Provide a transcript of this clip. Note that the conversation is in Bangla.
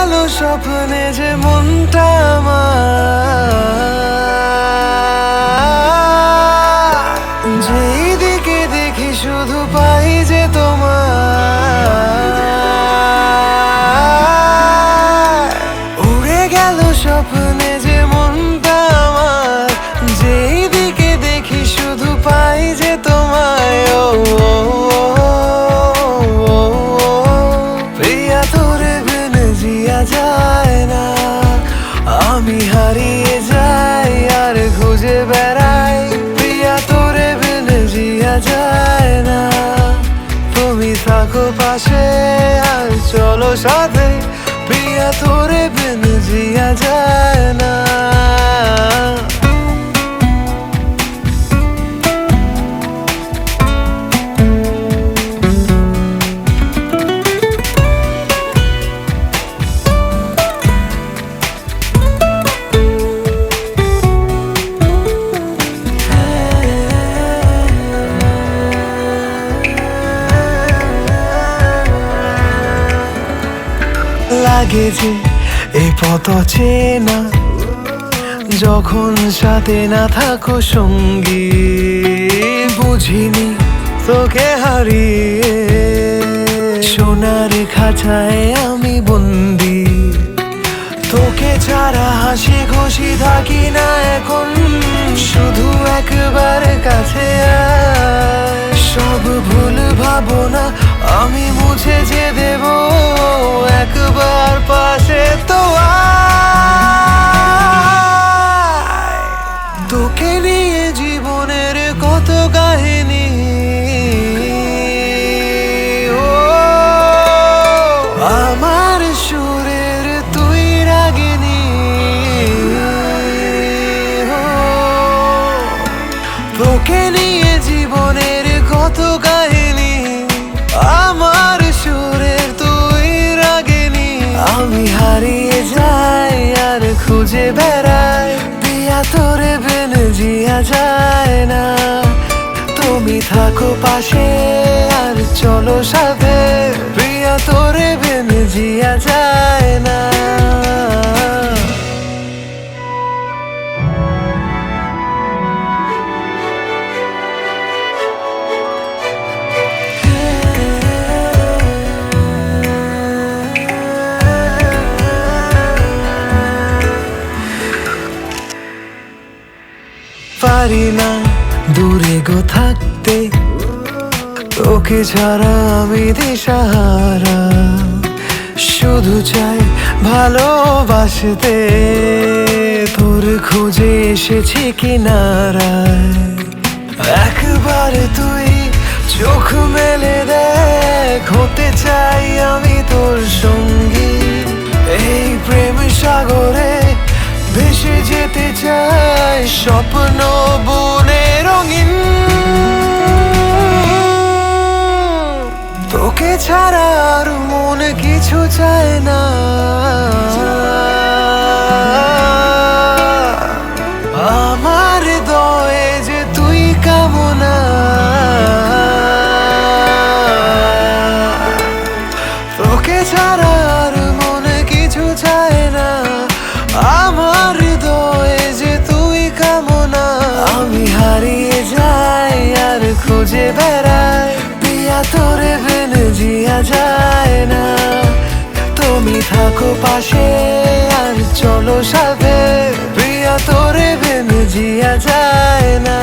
গেল স্বপ্নে যে মনটা আমার, যেই দিকে দেখি শুধু পাই যে তোমার। উড়ে গেল স্বপ্নে যে মনটা আমার, যেই দিকে দেখি শুধু পাই যে তোমায়। ও প্রিয়া তোরে বিনে জিয়া যায় না, আমি হারিয়ে যাই আর খুঁজে বেড়াই। প্রিয়া তোরে বিনে জিয়া যায় না, তুমি থাকো পাশে আর চলো সাথে। প্রিয়া তোরে বিনে জিয়া যায় না। লাগে যে এই পথ চেনা, যখন সাথে না থাকো সঙ্গী। বুঝিনি তোকে হারিয়ে সোনার খাঁচায় আমি বন্দি। তোকে ছাড়া হাসি খুশি থাকি না এখন, শুধু একবার কাছে আয়। সব ভুল ভাবনা আমি মুছে যে দেব, একবার পাশে তো আয়। তোকে নিয়ে জীবনের কত কাহিনী, ও আমার সুরের তুই রাগিনী। তোকে নিয়ে জীবনের কত কাহিনী, আমার সুরের তুই রাগিনী। আমি হারিয়ে যাই আর খুঁজে বেড়াই, প্রিয়া তোরে বিনে জিয়া যায় না। তুমি থাকো পাশে আর চলো সাথে, প্রিয়া তোরে বিনে জিয়া যায় না। পারি না দূরে গো থাকতে, তোকে ছাড়া আমি দিশাহারা। শুধু চাই ভালোবাসতে, তোর খুঁজে এসেছি কিনারায়। একবার তুই চোখ মেলে দেখ, হতে চাই আমি তোর সঙ্গী। এই প্রেম সাগরে ভেসে যেতে চাই, স্বপ্ন বনে রঙিন। তোকে ছাড়া আর মন কিছু চায় না, আমার হৃদয়ে যে তুই কামনা। তোকে ছাড়া আর মন কিছু চায় না, আমার হৃদয়ে যে তুই কামনা। আমি হারিয়ে যাই আর খুঁজে বেড়াই, প্রিয়া তোরে বিনে জিয়া যায় না। তুমি থাকো পাশে আর চলো সাথে, প্রিয়া তোরে বিনে জিয়া যায় না।